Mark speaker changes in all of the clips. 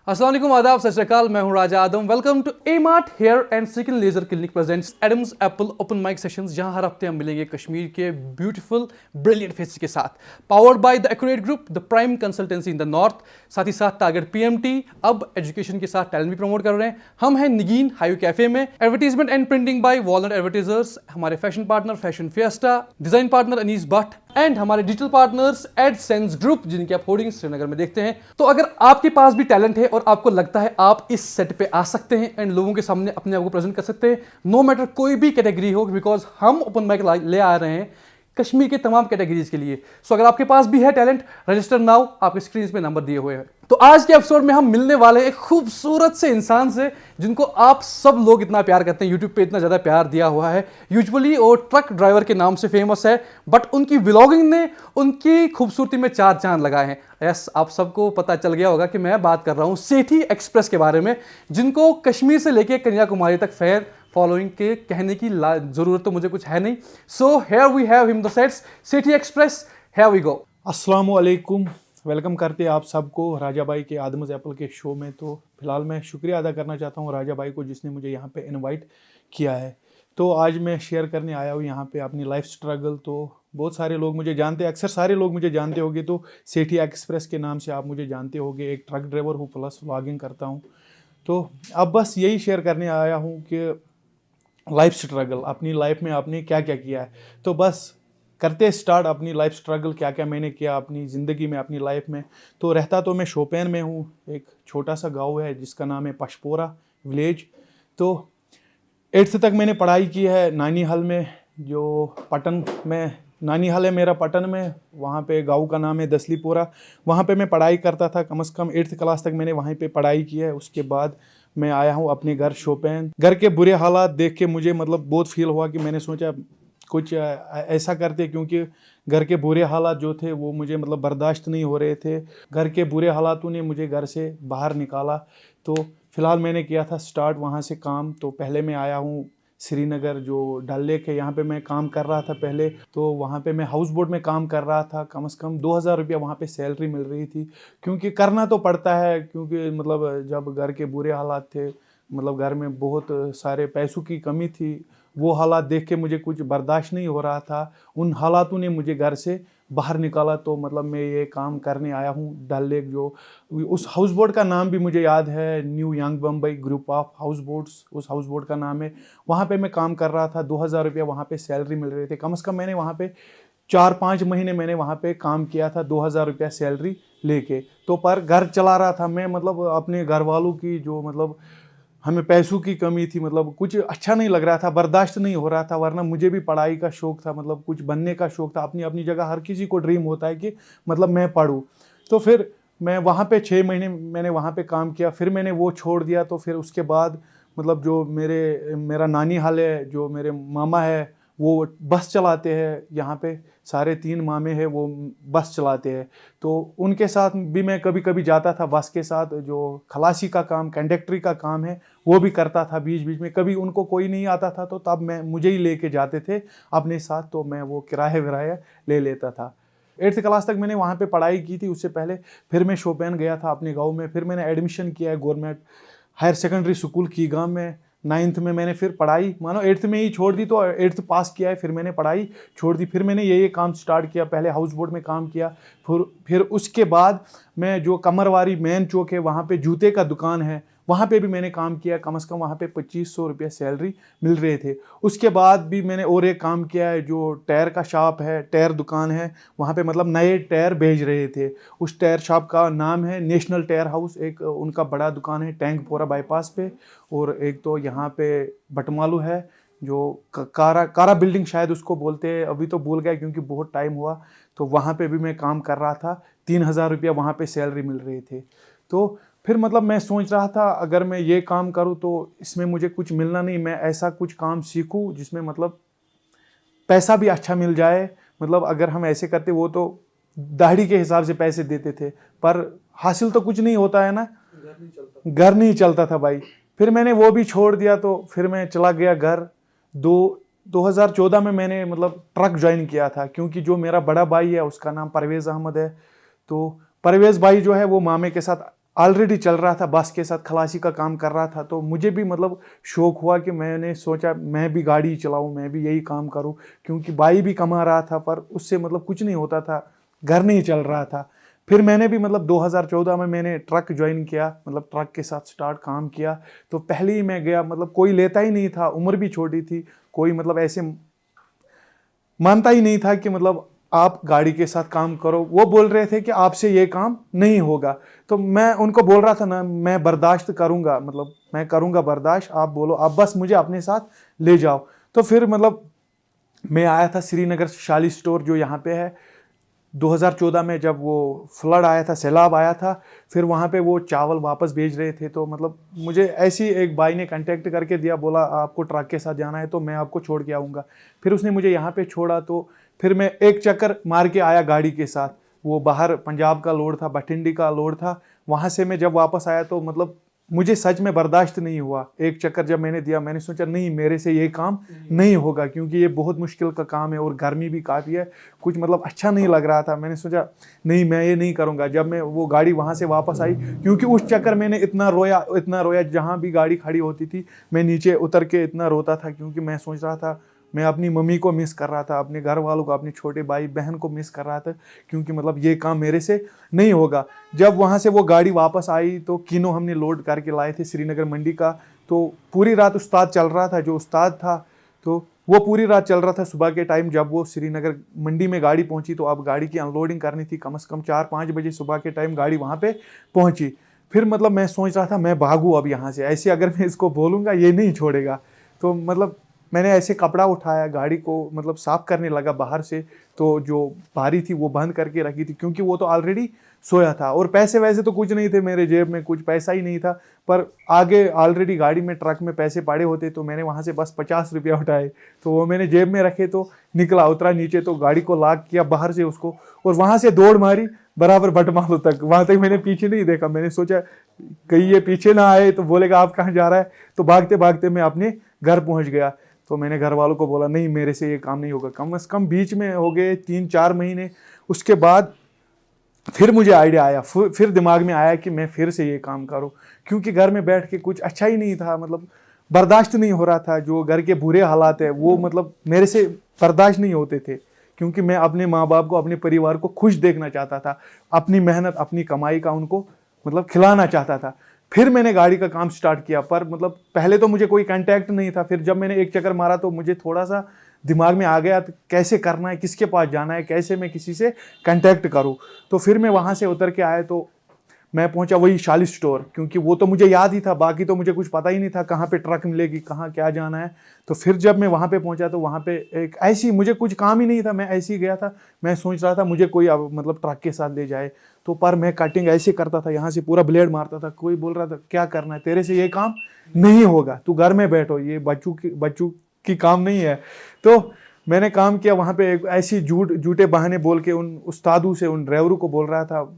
Speaker 1: अस्सलाम वालेकुम, आदाब, सत श्री अकाल। मैं हूं Raja Adam. Welcome to A mart hair and skin laser clinic presents Adam's apple open mic sessions, जहां हर हफ्ते हम मिलेंगे कश्मीर के ब्यूटीफुल ब्रिलियंट फेसेस के साथ। Powered by the accurate group, the prime consultancy in the north. साथ ही साथ टारगेट पीएमटी, अब एजुकेशन के साथ टैलेंट भी प्रमोट कर रहे हैं। हम हैं निगीन हाईवे कैफे में। Advertisement and printing by walnut advertisers. हमारे fashion partner fashion fiesta, design partner Anees Bhatt and हमारे डिजिटल पार्टनर्स एडसेंस ग्रुप, जिनकी आप होर्डिंग्स श्रीनगर में देखते हैं। तो अगर आपके पास भी टैलेंट है और आपको लगता है आप इस सेट पे आ सकते हैं एंड लोगों के सामने अपने आप को प्रेजेंट कर सकते हैं, नो मैटर कोई भी कैटेगरी हो, बिकॉज हम ओपन माइक ले आ रहे हैं कश्मीर के तमाम कैटेगरीज के लिए। सो अगर आपके पास भी है टैलेंट, रजिस्टर नाउ, आपके स्क्रीन पे नंबर दिए हुए हैं। तो आज के एपिसोड में हम मिलने वाले एक खूबसूरत से इंसान से, जिनको आप सब लोग इतना प्यार करते हैं, यूट्यूब पे इतना ज़्यादा प्यार दिया हुआ है। यूजुअली वो ट्रक ड्राइवर के नाम से फेमस है, बट उनकी व्लॉगिंग ने उनकी खूबसूरती में चार चांद लगाए हैं। यस, आप सबको पता चल गया होगा कि मैं बात कर रहा हूँ सेठी एक्सप्रेस के बारे में, जिनको कश्मीर से लेकर कन्याकुमारी तक फैन फॉलोइंग के कहने की जरूरत तो मुझे कुछ है नहीं। So here we have him the sets, Sethi express, here we go.
Speaker 2: अस्सलाम वालेकुम, वेलकम करते हैं आप सबको राजा भाई के आदम्स एप्पल के शो में। तो फिलहाल मैं शुक्रिया अदा करना चाहता हूँ राजा भाई को, जिसने मुझे यहाँ पे इनवाइट किया है। तो आज मैं शेयर करने आया हूँ यहाँ पे अपनी लाइफ स्ट्रगल। तो बहुत सारे लोग मुझे जानते हैं, अक्सर सारे लोग मुझे जानते होंगे, तो सेठी एक्सप्रेस के नाम से आप मुझे जानते होंगे। एक ट्रक ड्राइवर हूँ प्लस व्लॉगिंग करता हूँ। तो अब बस यही शेयर करने आया हूँ कि लाइफ स्ट्रगल, अपनी लाइफ में आपने क्या क्या किया है। तो बस करते स्टार्ट अपनी लाइफ स्ट्रगल, क्या क्या मैंने किया अपनी ज़िंदगी में, अपनी लाइफ में। तो रहता तो मैं शोपियान में हूँ, एक छोटा सा गांव है जिसका नाम है पशपोरा विलेज। तो 8th तक मैंने पढ़ाई की है नानीहाल में, जो पटन में नानीहाल है मेरा, पटन में। वहाँ पे गांव का नाम है दसलीपोरा। वहाँ पे मैं पढ़ाई करता था, कम से कम 8th क्लास तक मैंने वहीं पे पढ़ाई की है। उसके बाद मैं आया हूँ अपने घर शोपियान। घर के बुरे हालात देख के मुझे मतलब बहुत फील हुआ कि मैंने सोचा कुछ ऐसा करते, क्योंकि घर के बुरे हालात जो थे वो मुझे मतलब बर्दाश्त नहीं हो रहे थे। घर के बुरे हालातों ने मुझे घर से बाहर निकाला। तो फिलहाल मैंने किया था स्टार्ट वहाँ से काम। तो पहले मैं आया हूँ श्रीनगर, जो डल लेक है, यहाँ पे मैं काम कर रहा था पहले। तो वहाँ पे मैं हाउस बोट में काम कर रहा था। कम से कम 2000 रुपया वहाँ पे सैलरी मिल रही थी, क्योंकि करना तो पड़ता है, क्योंकि मतलब जब घर के बुरे हालात थे, मतलब घर में बहुत सारे पैसों की कमी थी। वो हालात देख के मुझे कुछ बर्दाश्त नहीं हो रहा था। उन हालातों ने मुझे घर से बाहर निकाला। तो मतलब मैं ये काम करने आया हूँ डल लेक, जो उस हाउस बोट का नाम भी मुझे याद है, new young Bombay group of house boats, उस हाउस बोट का नाम है। वहाँ पे मैं काम कर रहा था, 2000 रुपया वहाँ पे सैलरी मिल रहे थे। कम से कम मैंने वहाँ पे 4-5 महीने मैंने वहाँ पे काम किया था 2000 रुपया सैलरी लेके। तो पर घर चला रहा था मैं, मतलब अपने घर वालों की, जो मतलब हमें पैसों की कमी थी, मतलब कुछ अच्छा नहीं लग रहा था, बर्दाश्त नहीं हो रहा था। वरना मुझे भी पढ़ाई का शौक था, मतलब कुछ बनने का शौक था। अपनी अपनी जगह हर किसी को ड्रीम होता है कि मतलब मैं पढूं। तो फिर मैं वहाँ पे 6 महीने मैंने वहाँ पे काम किया, फिर मैंने वो छोड़ दिया। तो फिर उसके बाद मतलब जो मेरा नानी हाल है, जो मेरे मामा है, वो बस चलाते हैं यहाँ पे। सारे 3 मामे हैं, वो बस चलाते हैं। तो उनके साथ भी मैं कभी कभी जाता था बस के साथ। जो खलासी का काम, कंडक्टरी का काम है, वो भी करता था बीच बीच में। कभी उनको कोई नहीं आता था तो तब मैं मुझे ही लेके जाते थे अपने साथ। तो मैं वो किराया विराया ले लेता था। 8th क्लास तक मैंने वहाँ पे पढ़ाई की थी। उससे पहले फिर मैं शोपियान गया था अपने गाँव में। फिर मैंने एडमिशन किया है गवर्नमेंट हायर सेकेंडरी स्कूल की गाँव में। 9th में मैंने फिर पढ़ाई मानो 8th में ही छोड़ दी। तो 8th पास किया है, फिर मैंने पढ़ाई छोड़ दी। फिर मैंने ये काम स्टार्ट किया, पहले हाउस बोट में काम किया। फिर उसके बाद मैं जो कमरवारी मेन चौक है, वहाँ पे जूते का दुकान है, वहाँ पे भी मैंने काम किया। कम से कम वहाँ पे 2500 रुपया सैलरी मिल रहे थे। उसके बाद भी मैंने और एक काम किया है, जो टायर का शॉप है, टायर दुकान है, वहाँ पे मतलब नए टायर भेज रहे थे। उस टायर शॉप का नाम है नेशनल टायर हाउस। एक उनका बड़ा दुकान है टैंकपोरा बाईपास पे, और एक तो यहाँ पे बटमालू है, जो कारा बिल्डिंग शायद उसको बोलते हैं, अभी तो भूल गया क्योंकि बहुत टाइम हुआ। तो वहाँ पे भी मैं काम कर रहा था, 3000 रुपया वहाँ पे सैलरी मिल रही थी। तो फिर मतलब मैं सोच रहा था, अगर मैं ये काम करूँ तो इसमें मुझे कुछ मिलना नहीं, मैं ऐसा कुछ काम सीखूँ जिसमें मतलब पैसा भी अच्छा मिल जाए। मतलब अगर हम ऐसे करते, वो तो दाढ़ी के हिसाब से पैसे देते थे, पर हासिल तो कुछ नहीं होता है ना, घर नहीं चलता था भाई। फिर मैंने वो भी छोड़ दिया। तो फिर मैं चला गया घर। 2014 में मैंने मतलब ट्रक ज्वाइन किया था, क्योंकि जो मेरा बड़ा भाई है उसका नाम परवेज़ अहमद है। तो परवेज़ भाई जो है वो मामे के साथ ऑलरेडी चल रहा था, बस के साथ खलासी का काम कर रहा था। तो मुझे भी मतलब शौक हुआ कि मैंने सोचा मैं भी गाड़ी चलाऊं, मैं भी यही काम करूं, क्योंकि भाई भी कमा रहा था पर उससे मतलब कुछ नहीं होता था, घर नहीं चल रहा था। फिर मैंने भी मतलब 2014 में मैंने ट्रक ज्वाइन किया, मतलब ट्रक के साथ स्टार्ट काम किया। तो पहले ही मैं गया, मतलब कोई लेता ही नहीं था, उम्र भी छोटी थी, कोई मतलब ऐसे मानता ही नहीं था कि मतलब आप गाड़ी के साथ काम करो। वो बोल रहे थे कि आपसे ये काम नहीं होगा। तो मैं उनको बोल रहा था ना, मैं बर्दाश्त करूंगा, मतलब मैं करूंगा बर्दाश्त, आप बोलो, आप बस मुझे अपने साथ ले जाओ। तो फिर मतलब मैं आया था श्रीनगर शाली स्टोर जो यहाँ पे है। 2014 में जब वो फ्लड आया था, सैलाब आया था, फिर वहाँ पे वो चावल वापस भेज रहे थे। तो मतलब मुझे ऐसी एक भाई ने कांटेक्ट करके दिया, बोला आपको ट्रक के साथ जाना है तो मैं आपको छोड़ के आऊँगा। फिर उसने मुझे यहाँ पे छोड़ा। तो फिर मैं एक चक्कर मार के आया गाड़ी के साथ। वो बाहर पंजाब का लोड था, बठिंडी का लोड था। वहाँ से मैं जब वापस आया तो मतलब मुझे सच में बर्दाश्त नहीं हुआ। एक चक्कर जब मैंने दिया, मैंने सोचा नहीं, मेरे से ये काम नहीं होगा, क्योंकि ये बहुत मुश्किल का काम है और गर्मी भी काफ़ी है, कुछ मतलब अच्छा नहीं लग रहा था। मैंने सोचा नहीं, मैं ये नहीं करूँगा। जब मैं वो गाड़ी वहाँ से वापस आई, क्योंकि उस चक्कर मैंने इतना रोया, जहाँ भी गाड़ी खड़ी होती थी मैं नीचे उतर के इतना रोता था, क्योंकि मैं सोच रहा था, मैं अपनी मम्मी को मिस कर रहा था, अपने घर वालों को, अपने छोटे भाई बहन को मिस कर रहा था, क्योंकि मतलब ये काम मेरे से नहीं होगा। जब वहाँ से वो गाड़ी वापस आई तो किनो हमने लोड करके लाए थे श्रीनगर मंडी का। तो पूरी रात उस्ताद चल रहा था, जो उस्ताद था तो वो पूरी रात चल रहा था। सुबह के टाइम जब वो श्रीनगर मंडी में गाड़ी पहुंची तो अब गाड़ी की अनलोडिंग करनी थी, कम से कम 4-5 बजे सुबह के टाइम गाड़ी वहाँ पे पहुंची। फिर मतलब मैं सोच रहा था मैं भागूँ अब यहाँ से, ऐसे अगर मैं इसको बोलूँगा ये नहीं छोड़ेगा। तो मतलब मैंने ऐसे कपड़ा उठाया, गाड़ी को मतलब साफ करने लगा बाहर से। तो जो बारी थी वो बंद करके रखी थी, क्योंकि वो तो ऑलरेडी सोया था। और पैसे वैसे तो कुछ नहीं थे मेरे जेब में, कुछ पैसा ही नहीं था, पर आगे ऑलरेडी गाड़ी में ट्रक में पैसे पड़े होते तो मैंने वहाँ से बस 50 रुपया उठाए, तो वो मैंने जेब में रखे। तो निकला, उतरा नीचे, तो गाड़ी को लॉक किया बाहर से उसको, और वहाँ से दौड़ मारी बराबर बटमालू तक। वहाँ तक मैंने पीछे नहीं देखा, मैंने सोचा कहीं ये पीछे ना आए तो बोलेगा आप कहाँ जा रहा है। तो भागते भागते मैं अपने घर पहुँच गया। तो मैंने घर वालों को बोला नहीं, मेरे से ये काम नहीं होगा। कम से कम बीच में हो गए 3-4 महीने। उसके बाद फिर मुझे आइडिया आया, फिर दिमाग में आया कि मैं फिर से ये काम करूं, क्योंकि घर में बैठ के कुछ अच्छा ही नहीं था, मतलब बर्दाश्त नहीं हो रहा था। जो घर के बुरे हालात है वो मतलब मेरे से बर्दाश्त नहीं होते थे, क्योंकि मैं अपने माँ बाप को, अपने परिवार को खुश देखना चाहता था, अपनी मेहनत, अपनी कमाई का उनको मतलब खिलाना चाहता था। फिर मैंने गाड़ी का काम स्टार्ट किया, पर मतलब पहले तो मुझे कोई कांटेक्ट नहीं था। फिर जब मैंने एक चक्कर मारा तो मुझे थोड़ा सा दिमाग में आ गया तो कैसे करना है, किसके पास जाना है, कैसे मैं किसी से कांटेक्ट करूं। तो फिर मैं वहां से उतर के आया तो मैं पहुंचा वही शाली स्टोर, क्योंकि वो तो मुझे याद ही था, बाकी तो मुझे कुछ पता ही नहीं था कहाँ पे ट्रक मिलेगी, कहाँ क्या जाना है। तो फिर जब मैं वहाँ पे पहुंचा तो वहाँ पे एक ऐसी, मुझे कुछ काम ही नहीं था, मैं ऐसे ही गया था। मैं सोच रहा था मुझे कोई मतलब ट्रक के साथ ले जाए, तो पर मैं कटिंग ऐसे करता था, यहाँ से पूरा ब्लेड मारता था। कोई बोल रहा था क्या करना है, तेरे से ये काम नहीं होगा, तू घर में बैठो, ये बच्चों की काम नहीं है। तो मैंने काम किया वहाँ पे। ऐसी झूठे बहाने बोल के उन उस्तादों से, उन ड्राइवरों को बोल रहा था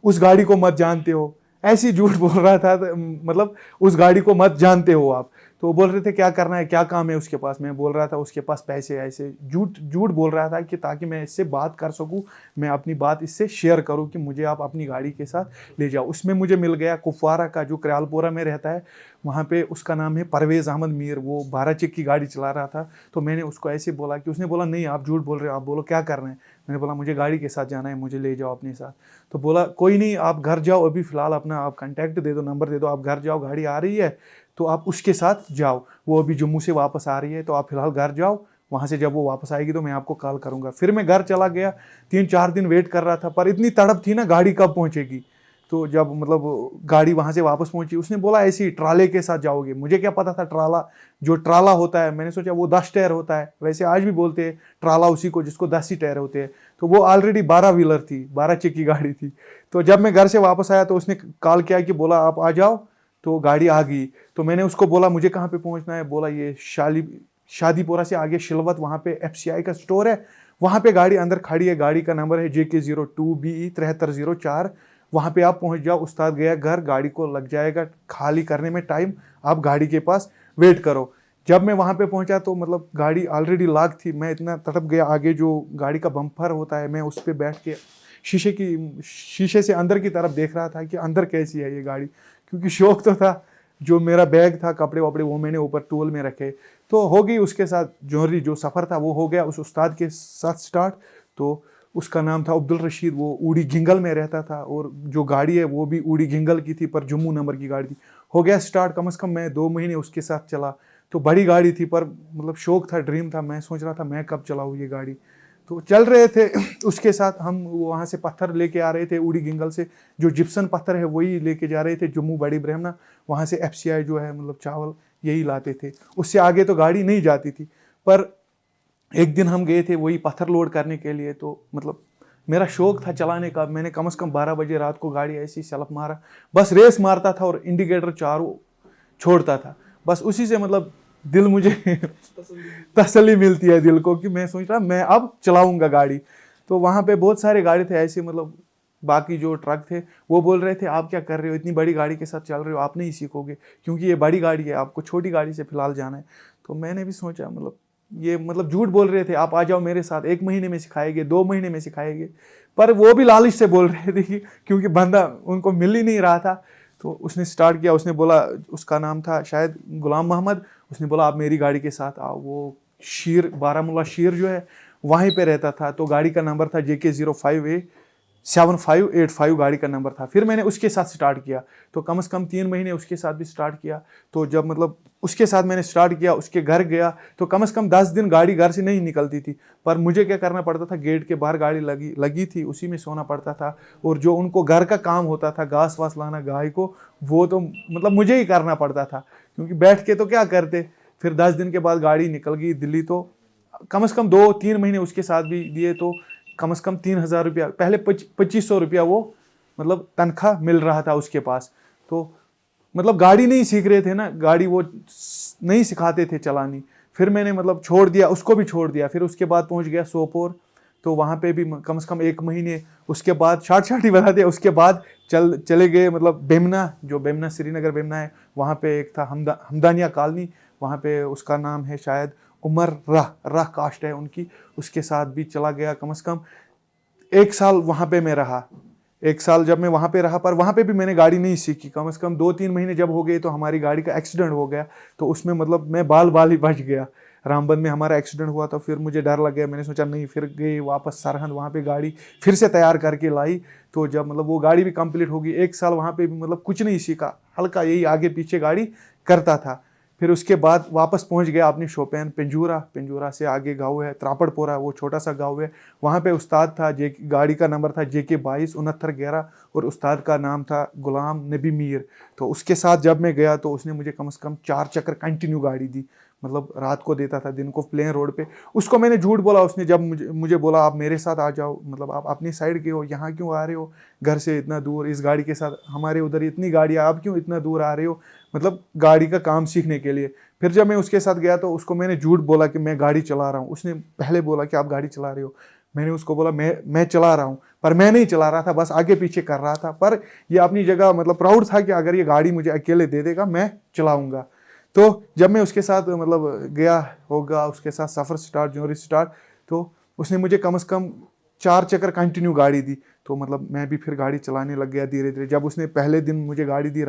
Speaker 2: उस गाड़ी को मत जानते हो, ऐसी झूठ बोल रहा था, मतलब उस गाड़ी को मत जानते हो आप। तो वो बोल रहे थे क्या करना है, क्या काम है उसके पास। मैं बोल रहा था उसके पास पैसे, ऐसे झूठ बोल रहा था कि ताकि मैं इससे बात कर सकूं, मैं अपनी बात इससे शेयर करूं कि मुझे आप अपनी गाड़ी के साथ ले जाओ। उसमें मुझे मिल गया कुपवारा का, जो करयालपोरा में रहता है, वहाँ पे उसका नाम है परवेज़ अहमद मीर, वो 12 चेक की गाड़ी चला रहा था। तो मैंने उसको ऐसे बोला कि, उसने बोला नहीं आप झूठ बोल रहे हो, आप बोलो क्या करना है। मैंने बोला मुझे गाड़ी के साथ जाना है, मुझे ले जाओ अपने साथ। तो बोला कोई नहीं, आप घर जाओ, अभी फ़िलहाल अपना आप कांटेक्ट दे दो, नंबर दे दो, आप घर जाओ, गाड़ी आ रही है तो आप उसके साथ जाओ, वो अभी जम्मू से वापस आ रही है, तो आप फिलहाल घर जाओ, वहाँ से जब वो वापस आएगी तो मैं आपको कॉल करूँगा। फिर मैं घर चला गया, 3-4 दिन वेट कर रहा था, पर इतनी तड़प थी ना गाड़ी कब पहुँचेगी। तो जब मतलब गाड़ी वहाँ से वापस पहुँची, उसने बोला ऐसे ही ट्राले के साथ जाओगे। मुझे क्या पता था ट्राला, जो ट्राला होता है, मैंने सोचा वो 10 टायर होता है, वैसे आज भी बोलते हैं ट्राला उसी को जिसको 10 ही टायर होते हैं। तो वो ऑलरेडी 12 व्हीलर थी, 12 चेक की गाड़ी थी। तो जब मैं घर से वापस आया तो उसने कॉल किया कि बोला आप आ जाओ, तो गाड़ी आ गई। तो मैंने उसको बोला मुझे कहाँ पे पहुँचना है, बोला ये शादीपुरा से आगे शिलवत, वहाँ पे FCI का स्टोर है, वहाँ पे गाड़ी अंदर खड़ी है, गाड़ी का नंबर है JK02BE 7304, वहाँ पे आप पहुँच जाओ। उस्ताद गया घर, गाड़ी को लग जाएगा खाली करने में टाइम, आप गाड़ी के पास वेट करो। जब मैं वहाँ पे पहुँचा तो मतलब गाड़ी ऑलरेडी लॉक थी। मैं इतना तड़प गया, आगे जो गाड़ी का बम्पर होता है मैं उस पर बैठ के शीशे से अंदर की तरफ देख रहा था कि अंदर कैसी है ये गाड़ी, क्योंकि शौक तो था। जो मेरा बैग था, कपड़े वपड़े, वो मैंने ऊपर टूल में रखे। तो हो गई उसके साथ जौहरी जो सफ़र था वो हो गया उस उस्ताद के साथ स्टार्ट। तो उसका नाम था अब्दुल रशीद, वो ऊड़ी घिंगल में रहता था, और जो गाड़ी है वो भी ऊड़ी घिंगल की थी पर जम्मू नंबर की गाड़ी थी। हो गया स्टार्ट, कम से कम मैं 2 महीने उसके साथ चला। तो बड़ी गाड़ी थी पर मतलब शौक था, ड्रीम था, मैं सोच रहा था मैं कब चलाऊँ ये गाड़ी। तो चल रहे थे उसके साथ हम, वहाँ से पत्थर लेके आ रहे थे ऊड़ी घिंगल से, जो जिप्सन पत्थर है वही लेके जा रहे थे जम्मू बड़ी ब्रह्मना। वहाँ से FCI जो है मतलब चावल यही लाते थे, उससे आगे तो गाड़ी नहीं जाती थी। पर एक दिन हम गए थे वही पत्थर लोड करने के लिए। तो मतलब मेरा शौक था चलाने का। मैंने कम से कम 12 बजे रात को गाड़ी ऐसी सेल्फ मारा, बस रेस मारता था और इंडिकेटर चारों छोड़ता था। बस उसी से मतलब दिल मुझे तसल्ली मिलती है दिल को, कि मैं सोच रहा मैं अब चलाऊंगा गाड़ी। तो वहाँ पे बहुत सारे गाड़ी थे ऐसे, मतलब बाकी जो ट्रक थे वो बोल रहे थे आप क्या कर रहे हो, इतनी बड़ी गाड़ी के साथ चल रहे हो, आप नहीं सीखोगे क्योंकि ये बड़ी गाड़ी है, आपको छोटी गाड़ी से फिलहाल जाना है। तो मैंने भी सोचा मतलब ये मतलब झूठ बोल रहे थे, आप आ जाओ मेरे साथ, 1 महीने में सिखाएंगे, 2 महीने में सिखाएंगे। पर वो भी लालच से बोल रहे थे क्योंकि बंदा उनको मिल ही नहीं रहा था। तो उसने स्टार्ट किया, उसने बोला, उसका नाम था शायद गुलाम मोहम्मद, उसने बोला आप मेरी गाड़ी के साथ आओ। वो शीर, बारामूला शीर जो है वहीं पे रहता था। तो गाड़ी का नंबर था JK05A 7585 गाड़ी का नंबर था। फिर मैंने उसके साथ स्टार्ट किया, तो कम से कम 3 महीने उसके साथ भी स्टार्ट किया। तो जब मतलब उसके साथ मैंने स्टार्ट किया, उसके घर गया तो कम से कम 10 दिन गाड़ी घर से नहीं निकलती थी। पर मुझे क्या करना पड़ता था, गेट के बाहर गाड़ी लगी थी, उसी में सोना पड़ता था। और जो उनको घर का काम होता था, घास वास लाना गाय को, वो तो मतलब मुझे ही करना पड़ता था, क्योंकि बैठ के तो क्या करते। फिर 10 दिन के बाद गाड़ी निकल गई दिल्ली। तो कम से कम 2-3 महीने उसके साथ भी दिए, तो कम से कम 3,000 रुपया, पहले 2500 रुपया वो मतलब तनख्वाह मिल रहा था उसके पास। तो मतलब गाड़ी नहीं सीख रहे थे ना, गाड़ी वो नहीं सिखाते थे चलानी। फिर मैंने मतलब छोड़ दिया, उसको भी छोड़ दिया। फिर उसके बाद पहुंच गया सोपोर, तो वहाँ पे भी कम से कम 1 महीने। उसके बाद शार्ट ही बता दिया। उसके बाद चले गए मतलब बेमना, जो बेमना श्रीनगर बेमना है, वहाँ पे एक था हमदानिया कॉलोनी, वहाँ पे उसका नाम है शायद उमर राह कास्ट है उनकी, उसके साथ भी चला गया। कम से कम 1 साल वहाँ पे मैं रहा। 1 साल जब मैं वहाँ पे रहा, पर वहाँ पे भी मैंने गाड़ी नहीं सीखी। कम से कम 2-3 महीने जब हो गए तो हमारी गाड़ी का एक्सीडेंट हो गया। तो उसमें मतलब मैं बाल ही बच गया। रामबन में हमारा एक्सीडेंट हुआ, तो फिर मुझे डर लग गया। मैंने सोचा नहीं, फिर गए वापस सरहंद, वहाँ पे गाड़ी फिर से तैयार करके लाई। तो जब मतलब वो गाड़ी भी कंप्लीट होगी, 1 साल वहाँ पे भी मतलब कुछ नहीं सीखा, हल्का यही आगे पीछे गाड़ी करता था। फिर उसके बाद वापस पहुंच गया अपनी शोपियान, पिंजूरा से आगे गाँव है त्रापड़पोरा, वो छोटा सा गाँव है। वहाँ पे उस्ताद था, गाड़ी का नंबर था JK22 6911, और उस्ताद का नाम था गुलाम नबी मीर। तो उसके साथ जब मैं गया तो उसने मुझे कम से कम 4 चक्कर कंटिन्यू गाड़ी दी, मतलब रात को देता था, दिन को प्लेन रोड पे। उसको मैंने झूठ बोला। उसने जब मुझे बोला आप मेरे साथ आ जाओ, मतलब आप अपनी साइड के हो, यहाँ क्यों आ रहे हो घर से इतना दूर इस गाड़ी के साथ, हमारे उधर इतनी गाड़ियाँ, आप क्यों इतना दूर आ रहे हो, मतलब गाड़ी का काम सीखने के लिए। फिर जब मैं उसके साथ गया तो उसको मैंने झूठ बोला कि मैं गाड़ी चला रहा हूँ। उसने पहले बोला कि आप गाड़ी चला रहे हो, मैंने उसको बोला मैं चला रहा हूँ, पर मैं नहीं चला रहा था, बस आगे पीछे कर रहा था। पर ये अपनी जगह मतलब प्राउड था कि अगर ये गाड़ी मुझे अकेले दे देगा मैं चलाऊंगा। तो जब मैं उसके साथ मतलब गया, होगा उसके साथ सफ़र स्टार्ट, जौहरी स्टार्ट, तो उसने मुझे कम से कम 4 चक्कर कंटिन्यू गाड़ी दी। तो मतलब मैं भी फिर गाड़ी चलाने लग गया धीरे धीरे। जब उसने पहले दिन मुझे गाड़ी दी,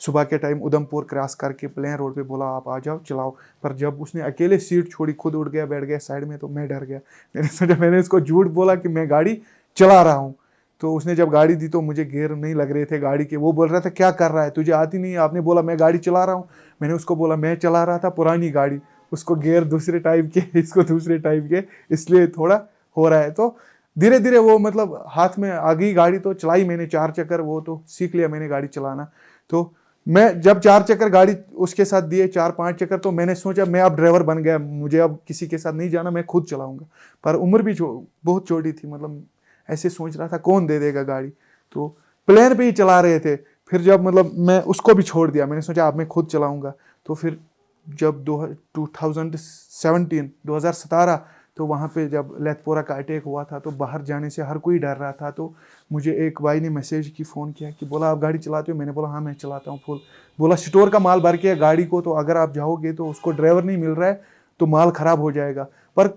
Speaker 2: सुबह के टाइम उधमपुर क्रॉस करके प्लेन रोड पे, बोला आप आ जाओ चलाओ। पर जब उसने अकेले सीट छोड़ी, खुद उठ गया, बैठ गया साइड में, तो मैं डर गया। मैंने सोचा, मैंने उसको झूठ बोला कि मैं गाड़ी चला रहा हूँ। तो उसने जब गाड़ी दी तो मुझे गियर नहीं लग रहे थे गाड़ी के। वो बोल रहा था क्या कर रहा है, तुझे आती नहीं है। आपने बोला मैं गाड़ी चला रहा हूँ। मैंने उसको बोला मैं चला रहा था पुरानी गाड़ी, उसको गियर दूसरे टाइप के, इसको दूसरे टाइप के, इसलिए थोड़ा हो रहा है। तो धीरे धीरे वो मतलब हाथ में आ गई गाड़ी, तो चलाई मैंने 4 चक्कर, वो तो सीख लिया मैंने गाड़ी चलाना। तो मैं जब 4 चक्कर गाड़ी उसके साथ दिए, 4-5 चक्कर, तो मैंने सोचा मैं अब ड्राइवर बन गया, मुझे अब किसी के साथ नहीं जाना, मैं खुद चलाऊंगा। पर उम्र भी बहुत छोटी थी, मतलब ऐसे सोच रहा था कौन दे देगा गाड़ी। तो प्लेन पे ही चला रहे थे। फिर जब मतलब मैं उसको भी छोड़ दिया, मैंने सोचा अब मैं खुद चलाऊंगा। तो फिर जब 2017 तो वहाँ पे जब लेथपोरा का अटैक हुआ था तो बाहर जाने से हर कोई डर रहा था। तो मुझे एक भाई ने मैसेज की, फ़ोन किया कि बोला आप गाड़ी चलाते हो? मैंने बोला हाँ मैं चलाता हूँ फुल। बोला स्टोर का माल भर के है गाड़ी को, तो अगर आप जाओगे तो उसको ड्राइवर नहीं मिल रहा है तो माल ख़राब हो जाएगा। पर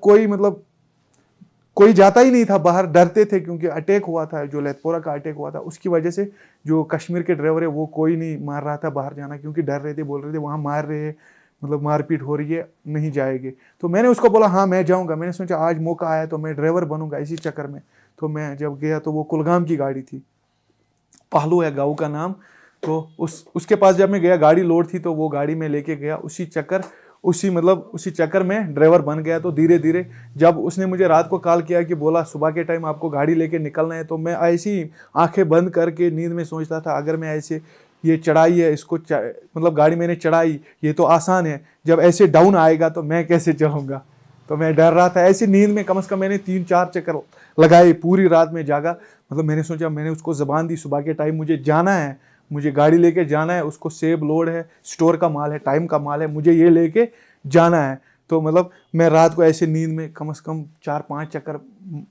Speaker 2: कोई जाता ही नहीं था बाहर, डरते थे क्योंकि अटैक हुआ था, जो लेथपोरा का अटैक हुआ था उसकी वजह से जो कश्मीर के ड्राइवर है वो कोई नहीं मार रहा था बाहर जाना, क्योंकि डर रहे थे, बोल रहे थे वहाँ मार रहे हैं, मतलब मारपीट हो रही है, नहीं जाएंगे। तो मैंने उसको बोला हाँ मैं जाऊँगा। मैंने सोचा आज मौका आया तो मैं ड्राइवर बनूंगा इसी चक्कर में। तो मैं जब गया तो वो कुलगाम की गाड़ी थी, पहलू है गाँव का नाम। तो उसके पास जब मैं गया, गाड़ी लोड थी तो वो गाड़ी में लेके गया, उसी चक्कर में ड्राइवर बन गया। तो धीरे धीरे जब उसने मुझे रात को कॉल किया कि बोला सुबह के टाइम आपको गाड़ी लेके निकलना है, तो मैं ऐसी आंखें बंद करके नींद में सोचता था अगर मैं ऐसे ये चढ़ाई है इसको मतलब गाड़ी मैंने चढ़ाई, ये तो आसान है, जब ऐसे डाउन आएगा तो मैं कैसे चलूँगा। तो मैं डर रहा था। ऐसी नींद में कम से कम मैंने 3-4 चक्कर लगाए, पूरी रात में जागा। मतलब मैंने सोचा, मैंने उसको ज़बान दी सुबह के टाइम मुझे जाना है, मुझे गाड़ी लेके जाना है, उसको सेब लोड है, स्टोर का माल है, टाइम का माल है, मुझे ये लेके जाना है। तो मतलब मैं रात को ऐसे नींद में कम से कम 4-5 चक्कर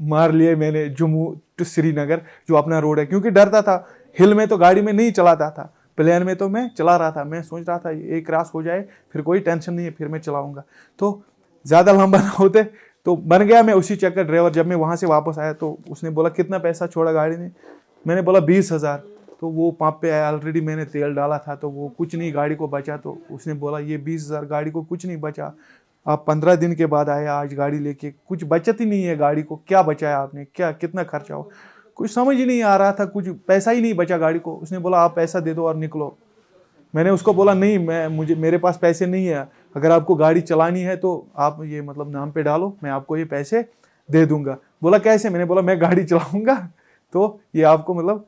Speaker 2: मार लिए मैंने जम्मू टू श्रीनगर, जो अपना रोड है, क्योंकि डरता था। हिल में तो गाड़ी में नहीं चलाता था, प्लेन में तो मैं चला रहा था। मैं सोच रहा था एक क्रॉस हो जाए फिर कोई टेंशन नहीं है, फिर मैं चलाऊंगा। तो ज़्यादा लंबा ना होते तो बन गया मैं उसी चक्कर ड्राइवर। जब मैं वहाँ से वापस आया तो उसने बोला कितना पैसा छोड़ा गाड़ी ने? मैंने बोला 20,000। तो वो पंप पे आया, ऑलरेडी मैंने तेल डाला था तो वो कुछ नहीं गाड़ी को बचा। तो उसने बोला ये 20,000 गाड़ी को कुछ नहीं बचा, आप 15 दिन के बाद आए आज गाड़ी लेके, कुछ बचत ही नहीं है गाड़ी को, क्या बचाया आपने, क्या कितना खर्चा हो? कुछ समझ ही नहीं आ रहा था, कुछ पैसा ही नहीं बचा गाड़ी को। उसने बोला आप पैसा दे दो और निकलो। मैंने उसको बोला नहीं, मेरे पास पैसे नहीं है, अगर आपको गाड़ी चलानी है तो आप ये मतलब नाम पे डालो, मैं आपको ये पैसे दे दूंगा। बोला कैसे? मैंने बोला मैं गाड़ी चलाऊंगा तो ये आपको मतलब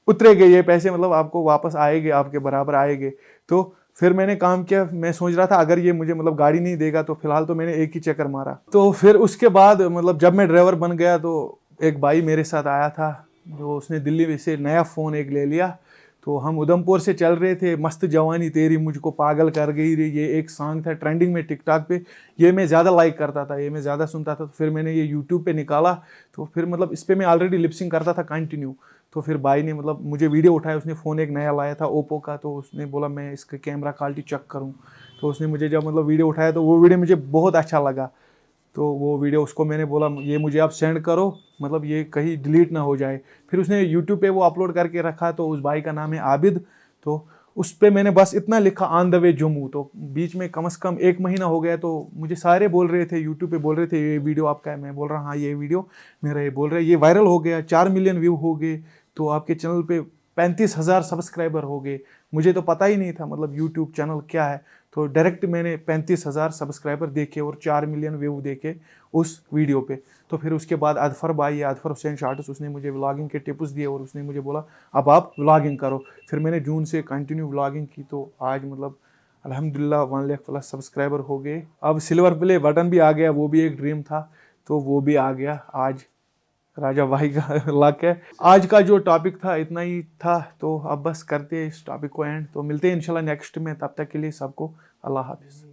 Speaker 2: उतरेंगे ये पैसे, मतलब आपको वापस आएंगे, आपके बराबर आएंगे। तो फिर मैंने काम किया। मैं सोच रहा था अगर ये मुझे मतलब गाड़ी नहीं देगा तो फिलहाल तो मैंने एक ही चक्कर मारा। तो फिर उसके बाद मतलब जब मैं ड्राइवर बन गया तो एक भाई मेरे साथ आया था, जो उसने दिल्ली से नया फ़ोन एक ले लिया। तो हम उधमपुर से चल रहे थे, मस्त जवानी तेरी मुझको पागल कर गई रे, ये एक सॉन्ग था ट्रेंडिंग में टिकटॉक पे। ये मैं ज़्यादा लाइक करता था, ये मैं ज़्यादा सुनता था। तो फिर मैंने ये यूट्यूब पे निकाला, तो फिर मतलब इस पर मैं ऑलरेडी लिपसिंग करता था कंटिन्यू। तो फिर भाई ने मतलब मुझे वीडियो उठाया, उसने फ़ोन एक नया लाया था ओप्पो का। तो उसने बोला मैं इसका कैमरा क्वालिटी चेक करूँ। तो उसने मुझे जब मतलब वीडियो उठाया तो वो वीडियो मुझे बहुत अच्छा लगा। तो वो वीडियो उसको मैंने बोला ये मुझे आप सेंड करो, मतलब ये कहीं डिलीट ना हो जाए। फिर उसने यूट्यूब पे वो अपलोड करके रखा। तो उस भाई का नाम है आबिद। तो उस पर मैंने बस इतना लिखा ऑन द वे जम्मू। तो बीच में कम से कम 1 महीना हो गया। तो मुझे सारे बोल रहे थे, यूट्यूब पे बोल रहे थे ये वीडियो आपका है। मैं बोल रहा हाँ ये वीडियो मेरा, ये बोल रहे ये वायरल हो गया, 4 मिलियन व्यू हो गए, तो आपके चैनल पे 35,000 सब्सक्राइबर हो गए। मुझे तो पता ही नहीं था मतलब यूट्यूब चैनल क्या है। तो डायरेक्ट मैंने 35,000 सब्सक्राइबर देखे और 4 मिलियन व्यू देखे उस वीडियो पे। तो फिर उसके बाद अदफर भाई, अदफर हुसैन शार्ट्स, उसने मुझे व्लॉगिंग के टिप्स दिए और उसने मुझे बोला अब आप व्लॉगिंग करो। फिर मैंने जून से कंटिन्यू व्लॉगिंग की। तो आज मतलब अल्हम्दुलिल्लाह 1 लाख प्लस सब्सक्राइबर हो गए। अब सिल्वर प्ले बटन भी आ गया, वो भी एक ड्रीम था तो वो भी आ गया। आज राजा भाई का लक है। आज का जो टॉपिक था इतना ही था, तो अब बस करते हैं इस टॉपिक को एंड। तो मिलते हैं इंशाल्लाह नेक्स्ट में, तब तक के लिए सबको अल्लाह हाफिज़।